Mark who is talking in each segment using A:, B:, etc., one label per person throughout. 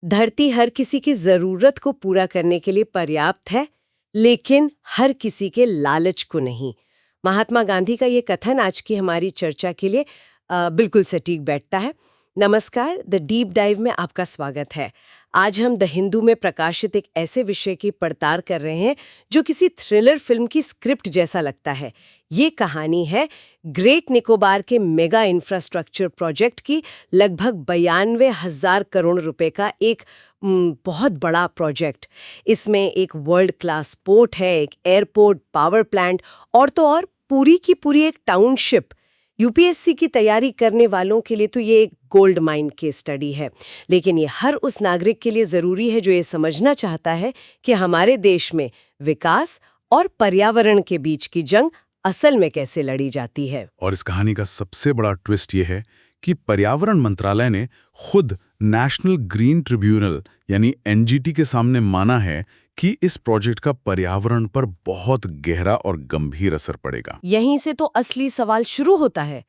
A: धरती हर किसी की जरूरत को पूरा करने के लिए पर्याप्त है, लेकिन हर किसी के लालच को नहीं। महात्मा गांधी का ये कथन आज की हमारी चर्चा के लिए बिल्कुल सटीक बैठता है। नमस्कार, द डीप डाइव में आपका स्वागत है। आज हम द हिंदू में प्रकाशित एक ऐसे विषय की पड़ताल कर रहे हैं जो किसी थ्रिलर फिल्म की स्क्रिप्ट जैसा लगता है। ये कहानी है ग्रेट निकोबार के मेगा इंफ्रास्ट्रक्चर प्रोजेक्ट की। लगभग 92,000 करोड़ रुपए का एक बहुत बड़ा प्रोजेक्ट। इसमें एक वर्ल्ड क्लास पोर्ट है, एक एयरपोर्ट, पावर प्लांट और तो और पूरी की पूरी एक टाउनशिप। यूपीएससी की तैयारी करने वालों के लिए तो ये एक गोल्ड माइन केस स्टडी है, लेकिन ये हर उस नागरिक के लिए जरूरी है जो ये समझना चाहता है कि हमारे देश में विकास और पर्यावरण के बीच की जंग असल में कैसे लड़ी जाती है।
B: और इस कहानी का सबसे बड़ा ट्विस्ट ये है कि पर्यावरण मंत्रालय ने खुद नेशनल ग्रीन ट्रिब्यूनल यानी एनजीटी के सामने माना है कि इस प्रोजेक्ट का पर्यावरण पर बहुत गहरा और गंभीर असर पड़ेगा।
A: यहीं से तो असली सवाल शुरू होता है।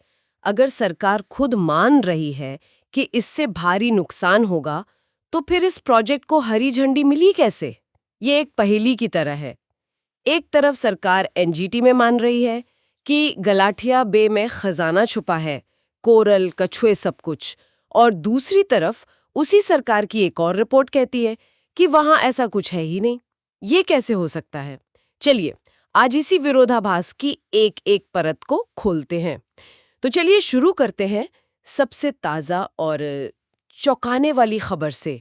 A: अगर सरकार खुद मान रही है कि इससे भारी नुकसान होगा, तो फिर इस प्रोजेक्ट को हरी झंडी मिली कैसे? ये एक पहेली की तरह है। एक तरफ सरकार एनजीटी में मान रही है कि गलाथिया बे में खजाना छुपा है, कोरल, कछुए, सब कुछ, और दूसरी तरफ उसी सरकार की एक और रिपोर्ट कहती है कि वहां ऐसा कुछ है ही नहीं। ये कैसे हो सकता है? चलिए आज इसी विरोधाभास की एक एक परत को खोलते हैं। तो चलिए शुरू करते हैं सबसे ताजा और चौंकाने वाली खबर से।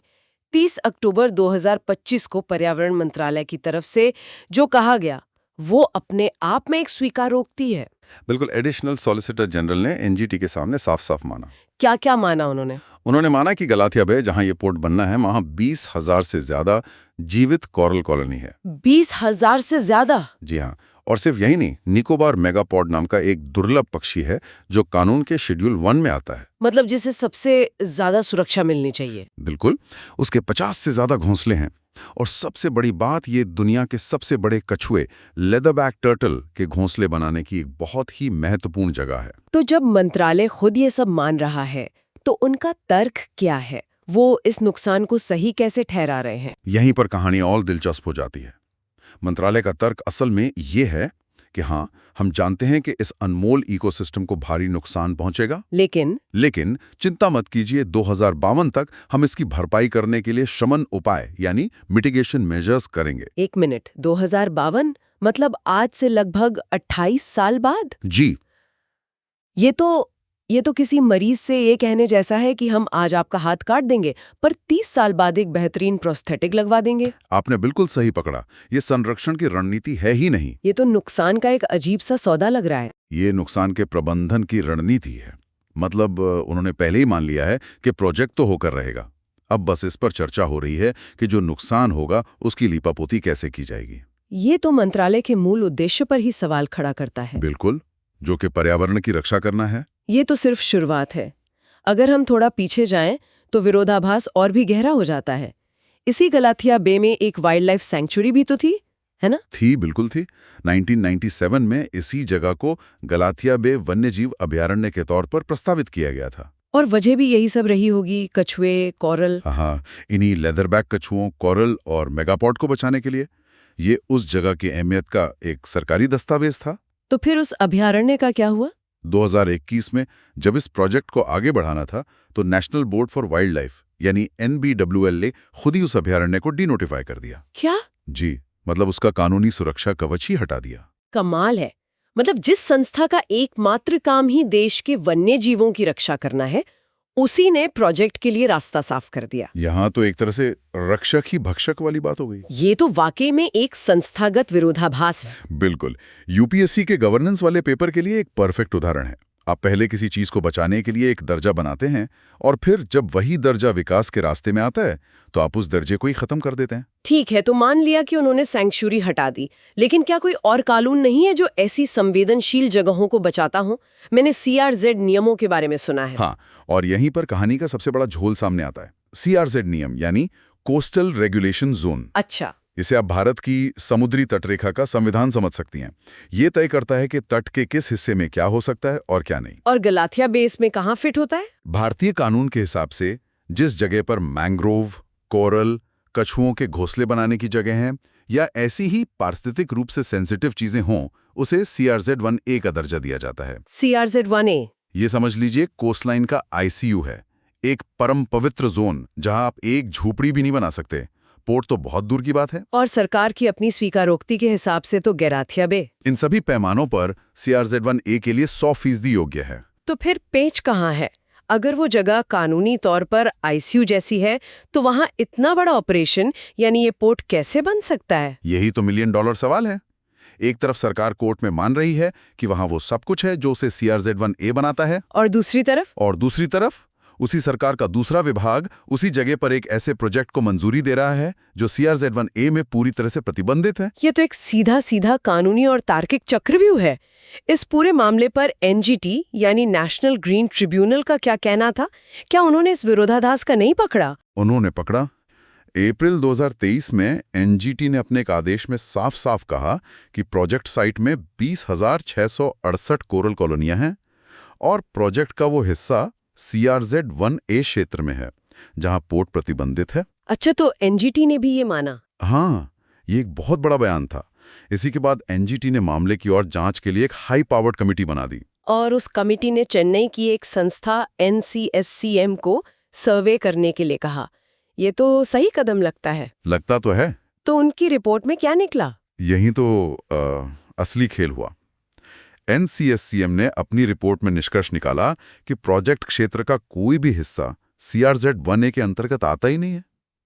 A: 30 अक्टूबर 2025 को पर्यावरण मंत्रालय की तरफ से जो कहा गया वो अपने आप में एक स्वीकारोक्ति है।
C: बिल्कुल, एडिशनल सॉलिसिटर जनरल ने एनजीटी के सामने साफ साफ माना।
A: क्या क्या माना उन्होंने?
C: उन्होंने माना कि गलाथिया बे, जहां ये पोर्ट बनना है, वहां 20,000 से ज्यादा जीवित कोरल कॉलोनी है।
A: 20,000 से ज्यादा?
C: जी हाँ, और सिर्फ यही नहीं, निकोबार मेगापॉड नाम का एक दुर्लभ पक्षी है जो कानून के शेड्यूल 1 में आता है।
A: मतलब जिसे सबसे ज्यादा सुरक्षा मिलनी चाहिए।
C: बिल्कुल, उसके 50 से ज्यादा घोंसले हैं। और सबसे बड़ी बात, ये दुनिया के सबसे बड़े कछुए लेदरबैक टर्टल के घोंसले बनाने की एक बहुत ही महत्वपूर्ण जगह है।
A: तो जब मंत्रालय खुद ये सब मान रहा है, तो उनका तर्क क्या है? वो इस नुकसान को सही कैसे ठहरा रहे हैं?
C: यहीं पर कहानी और दिलचस्प हो जाती है। मंत्रालय का तर्क असल में ये है कि हाँ, हम जानते हैं कि इस अनमोल इकोसिस्टम को भारी नुकसान पहुंचेगा, लेकिन चिंता मत कीजिए, 2052 तक हम इसकी भरपाई करने के लिए शमन उपाय यानी मिटिगेशन मेजर्स करेंगे।
A: एक मिनट, 2052 मतलब आज से लगभग 28 साल बाद?
C: जी।
A: ये तो किसी मरीज से ये कहने जैसा है कि हम आज आपका हाथ काट देंगे, पर 30 साल बाद एक बेहतरीन प्रोस्थेटिक लगवा देंगे।
C: आपने बिल्कुल सही पकड़ा। ये संरक्षण की रणनीति है ही नहीं।
A: ये तो नुकसान का एक अजीब सा सौदा लग रहा है।
C: ये नुकसान के प्रबंधन की रणनीति है। मतलब उन्होंने पहले ही मान लिया है कि प्रोजेक्ट तो होकर रहेगा। अब बस इस पर चर्चा हो रही है कि जो नुकसान होगा उसकी लीपापोती कैसे की जाएगी।
A: ये तो मंत्रालय के मूल उद्देश्य पर ही सवाल खड़ा करता है।
C: बिल्कुल, जो कि पर्यावरण की रक्षा करना है।
A: ये तो सिर्फ शुरुआत है। अगर हम थोड़ा पीछे जाएं तो विरोधाभास और भी गहरा हो जाता है। इसी गलाथिया बे में एक वाइल्ड लाइफ सैंक्चुरी भी तो थी, है ना?
C: थी, बिल्कुल थी। 1997 में इसी जगह को गलाथिया बे वन्यजीव अभयारण्य के तौर पर प्रस्तावित किया गया था।
A: और वजह भी यही सब रही होगी, कछुए, कोरल।
C: हाँ, इन्हीं लेदरबैक कछुओं, कोरल और मेगापॉड को बचाने के लिए। ये उस जगह की अहमियत का एक सरकारी दस्तावेज था।
A: तो फिर उस अभयारण्य का क्या हुआ?
C: 2021 में जब इस प्रोजेक्ट को आगे बढ़ाना था, तो national board for wild life यानी NBWL ने खुद ही उस अभयारण्य को डीनोटिफाई कर दिया।
A: क्या?
C: जी, मतलब उसका कानूनी सुरक्षा कवच ही हटा दिया।
A: कमाल है। मतलब जिस संस्था का एकमात्र काम ही देश के वन्य जीवों की रक्षा करना है, उसी ने प्रोजेक्ट के लिए रास्ता साफ कर दिया।
C: यहाँ तो एक तरह से रक्षक ही भक्षक वाली बात हो गई।
A: ये तो वाकई में एक संस्थागत विरोधाभास है।
C: बिल्कुल, यूपीएससी के गवर्नेंस वाले पेपर के लिए एक परफेक्ट उदाहरण है। आप पहले किसी चीज को बचाने के लिए एक दर्जा बनाते हैं, और फिर जब वही दर्जा विकास के रास्ते में आता है तो आप उस दर्जे को ही खत्म कर देते हैं।
A: ठीक है, तो मान लिया कि उन्होंने सैंक्चुरी हटा दी, लेकिन क्या कोई और कानून नहीं है जो ऐसी संवेदनशील जगहों को बचाता हो? मैंने CRZ नियमों के बारे में सुना है।
C: हाँ, और यहीं पर कहानी का सबसे बड़ा झोल सामने आता है। CRZ नियम यानी कोस्टल रेगुलेशन जोन।
A: अच्छा।
C: इसे आप भारत की समुद्री तटरेखा का संविधान समझ सकती हैं। ये तय करता है कि तट के किस हिस्से में क्या हो सकता है और क्या नहीं।
A: और गलाथिया बेस में कहाँ फिट होता है?
C: भारतीय कानून के हिसाब से जिस जगह पर मैंग्रोव, कोरल, कछुओं के घोंसले बनाने की जगह है या ऐसी ही पारिस्थितिक रूप से सेंसिटिव चीजें हों, उसे CRZ-1A का दर्जा दिया जाता है।
A: CRZ-1A।
C: ये समझ लीजिए कोस्टलाइन का ICU है, एक परम पवित्र जोन जहां आप एक झोपड़ी भी नहीं बना सकते। पोर्ट तो बहुत दूर की बात है।
A: और सरकार की अपनी स्वीकारोक्ति के हिसाब से तो गैराथिया बे।
C: इन सभी पैमानों पर CRZ-1A के लिए 100% योग्य है।
A: तो फिर पेच कहाँ है? अगर वो जगह कानूनी तौर पर ICU जैसी है, तो वहाँ इतना बड़ा ऑपरेशन यानी ये पोर्ट कैसे बन सकता है?
C: यही तो $1 मिलियन सवाल है। एक तरफ सरकार कोर्ट में मान रही है कि वहां वो सब कुछ है जो उसे CRZ-1A बनाता है,
A: और दूसरी तरफ
C: उसी सरकार का दूसरा विभाग उसी जगह पर एक ऐसे प्रोजेक्ट को मंजूरी दे रहा है जो CRZ-1A में पूरी तरह से प्रतिबंधित है।
A: ये तो एक सीधा सीधा कानूनी और तार्किक चक्रव्यूह है। इस पूरे मामले पर NGT यानी नेशनल ग्रीन ट्रिब्यूनल का क्या कहना था? क्या उन्होंने इस विरोधाभास का नहीं पकड़ा?
C: उन्होंने पकड़ा। अप्रैल 2023 में NGT ने अपने एक आदेश में साफ साफ कहा कि प्रोजेक्ट साइट में 20,668 कोरल कॉलोनियां हैं और प्रोजेक्ट का वो हिस्सा CRZ-1A क्षेत्र में है जहां पोर्ट प्रतिबंधित है।
A: अच्छा, तो NGT ने भी ये माना?
C: हाँ, ये एक बहुत बड़ा बयान था। इसी के बाद NGT ने मामले की और जांच के लिए एक हाई पावर्ड कमेटी बना दी।
A: और उस कमेटी ने चेन्नई की एक संस्था NCSCM को सर्वे करने के लिए कहा। ये तो सही कदम लगता है।
C: लगता तो है।
A: तो उनकी रिपोर्ट में क्या निकला?
C: यही तो असली खेल हुआ। NCSCM ने अपनी रिपोर्ट में निष्कर्ष निकाला कि प्रोजेक्ट क्षेत्र का कोई भी हिस्सा CRZ-1A के अंतर्गत आता ही नहीं है।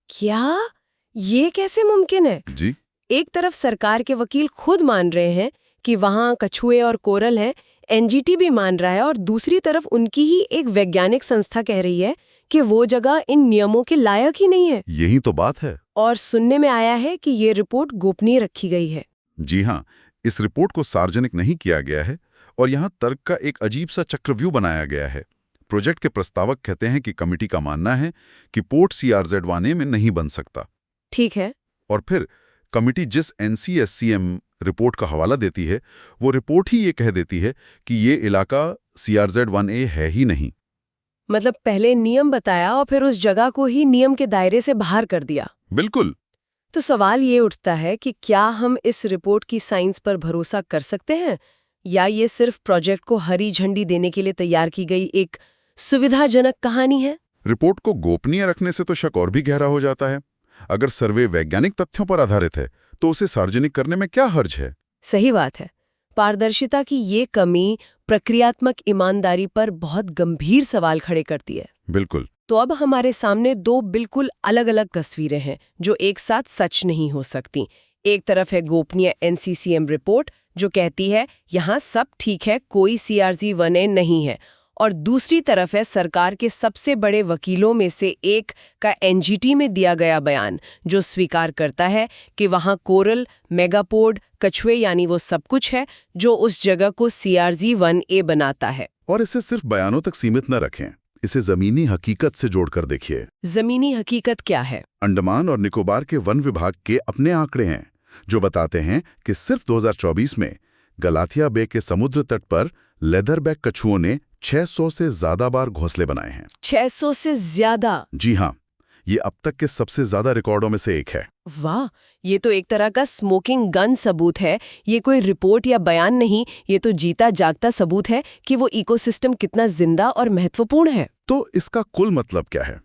A: क्या? ये कैसे मुमकिन है?
C: जी,
A: एक तरफ सरकार के वकील खुद मान रहे हैं कि वहां कछुए और कोरल हैं, NGT भी मान रहा है, और दूसरी तरफ उनकी ही एक वैज्ञानिक संस्था कह रही है कि वो जगह इन नियमों के लायक ही नहीं है।
C: यही तो बात है।
A: और सुनने में आया है कि ये रिपोर्ट गोपनीय रखी गई है।
C: जी हाँ, इस रिपोर्ट को सार्वजनिक नहीं किया गया है और यहाँ तर्क का एक अजीब सा चक्रव्यूह बनाया गया है। प्रोजेक्ट के प्रस्तावक कहते हैं कि कमेटी का मानना है कि पोर्ट CRZ-1A में नहीं बन सकता।
A: ठीक है।
C: और फिर कमेटी जिस NCSCM रिपोर्ट का हवाला देती है, वो रिपोर्ट ही ये कह देती है कि ये इलाका CRZ-1A है ही नहीं।
A: मतलब पहले नियम बताया और फिर उस जगह को ही नियम के दायरे से बाहर कर दिया।
C: बिल्कुल।
A: तो सवाल ये उठता है कि क्या हम इस रिपोर्ट की साइंस पर भरोसा कर सकते हैं, या ये सिर्फ प्रोजेक्ट को हरी झंडी देने के लिए तैयार की गई एक सुविधाजनक कहानी है?
C: रिपोर्ट को गोपनीय रखने से तो शक और भी गहरा हो जाता है। अगर सर्वे वैज्ञानिक तथ्यों पर आधारित है तो उसे सार्वजनिक करने में क्या हर्ज है?
A: सही बात है। पारदर्शिता की ये कमी प्रक्रियात्मक ईमानदारी पर बहुत गंभीर सवाल खड़े करती है।
C: बिल्कुल।
A: तो अब हमारे सामने दो बिल्कुल अलग-अलग तस्वीरें हैं जो एक साथ सच नहीं हो सकती। एक तरफ है गोपनीय NCCM रिपोर्ट जो कहती है यहाँ सब ठीक है, कोई CRZ-1A नहीं है, और दूसरी तरफ है सरकार के सबसे बड़े वकीलों में से एक का NGT में दिया गया बयान जो स्वीकार करता है कि वहाँ कोरल, मेगापोड, कछुए यानी वो सब कुछ है जो उस जगह को CRZ-1A बनाता है।
C: और इसे सिर्फ बयानों तक सीमित न रखें, इसे जमीनी हकीकत से जोड़कर देखिए।
A: जमीनी हकीकत क्या है?
C: अंडमान और निकोबार के वन विभाग के अपने आंकड़े हैं जो बताते हैं कि सिर्फ 2024 में गलाथिया बे के समुद्र तट पर लेदरबैक कछुओं ने 600 से ज्यादा बार घोंसले बनाए हैं।
A: 600 से ज्यादा?
C: जी हाँ, ये अब तक के सबसे ज्यादा रिकॉर्डों में से एक है।
A: वाह, ये तो एक तरह का स्मोकिंग गन सबूत है। ये कोई रिपोर्ट या बयान नहीं, ये तो जीता जागता सबूत है कि वो इकोसिस्टम कितना जिंदा और महत्वपूर्ण है।
C: तो इसका कुल मतलब क्या है?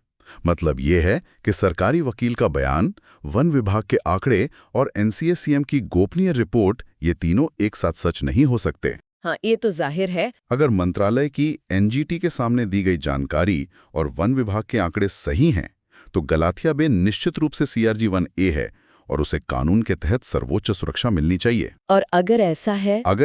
C: मतलब ये है कि सरकारी वकील का बयान, वन विभाग के आंकड़े और NCSCM की गोपनीय रिपोर्ट, ये तीनों एक साथ सच नहीं हो सकते।
A: हाँ, ये तो जाहिर है।
C: अगर मंत्रालय की NGT के सामने दी गई जानकारी और वन विभाग के आंकड़े सही हैं, तो गलाथिया बे निश्चित रूप से CRZ-1A है और उसे कानून के तहत सर्वोच्च सुरक्षा मिलनी चाहिए।
A: और अगर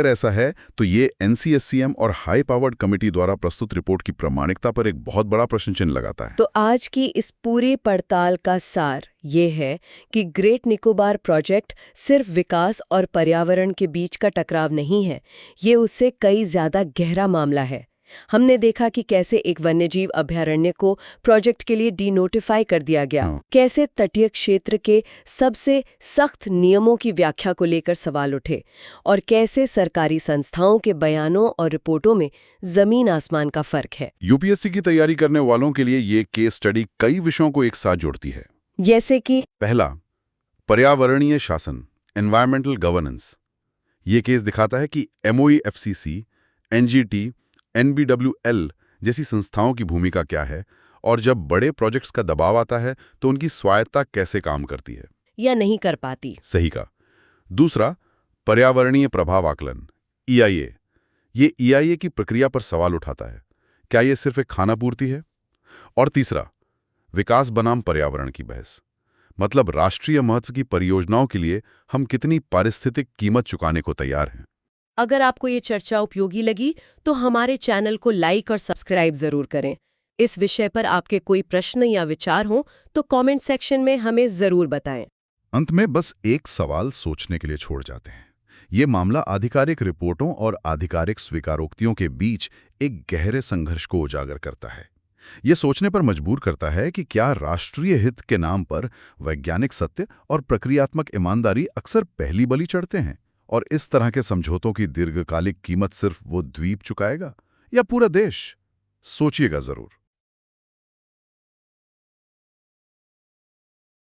A: ऐसा है
C: तो ये NCSCM और हाई पावर्ड कमेटी द्वारा प्रस्तुत रिपोर्ट की प्रामाणिकता पर एक बहुत बड़ा प्रश्न चिन्ह लगाता है।
A: तो आज की इस पूरी पड़ताल का सार ये है कि ग्रेट निकोबार प्रोजेक्ट सिर्फ विकास और पर्यावरण के बीच का टकराव नहीं है, ये उससे कई ज्यादा गहरा मामला है। हमने देखा कि कैसे एक वन्यजीव अभयारण्य को प्रोजेक्ट के लिए डीनोटिफाई कर दिया गया, कैसे तटीय क्षेत्र के सबसे सख्त नियमों की व्याख्या को लेकर सवाल उठे, और कैसे सरकारी संस्थाओं के बयानों और रिपोर्टों में जमीन आसमान का फर्क है।
C: UPSC की तैयारी करने वालों के लिए ये केस स्टडी कई विषयों को एक साथ जोड़ती है।
A: जैसे कि
C: पहला, पर्यावरणीय शासन, एनवायरमेंटल गवर्नेंस। ये केस दिखाता है कि MOEFCC, NGT, NBWL जैसी संस्थाओं की भूमिका क्या है और जब बड़े प्रोजेक्ट्स का दबाव आता है तो उनकी स्वायत्तता कैसे काम करती है।
A: या नहीं कर पाती।
C: सही का। दूसरा, पर्यावरणीय प्रभाव आकलन, EIA। ये EIA की प्रक्रिया पर सवाल उठाता है, क्या ये सिर्फ एक खानापूर्ति है। और तीसरा, विकास बनाम पर्यावरण की बहस, मतलब राष्ट्रीय महत्व की परियोजनाओं के लिए हम कितनी पारिस्थितिक कीमत चुकाने को तैयार हैं।
A: अगर आपको ये चर्चा उपयोगी लगी तो हमारे चैनल को लाइक और सब्सक्राइब जरूर करें। इस विषय पर आपके कोई प्रश्न या विचार हो तो कमेंट सेक्शन में हमें जरूर बताएं।
C: अंत में बस एक सवाल सोचने के लिए छोड़ जाते हैं। ये मामला आधिकारिक रिपोर्टों और आधिकारिक स्वीकारोक्तियों के बीच एक गहरे संघर्ष को उजागर करता है। ये सोचने पर मजबूर करता है कि क्या राष्ट्रीय हित के नाम पर वैज्ञानिक सत्य और प्रक्रियात्मक ईमानदारी अक्सर पहली बलि चढ़ते हैं, और इस तरह के समझौतों की दीर्घकालिक कीमत सिर्फ वो द्वीप चुकाएगा या पूरा देश। सोचिएगा जरूर।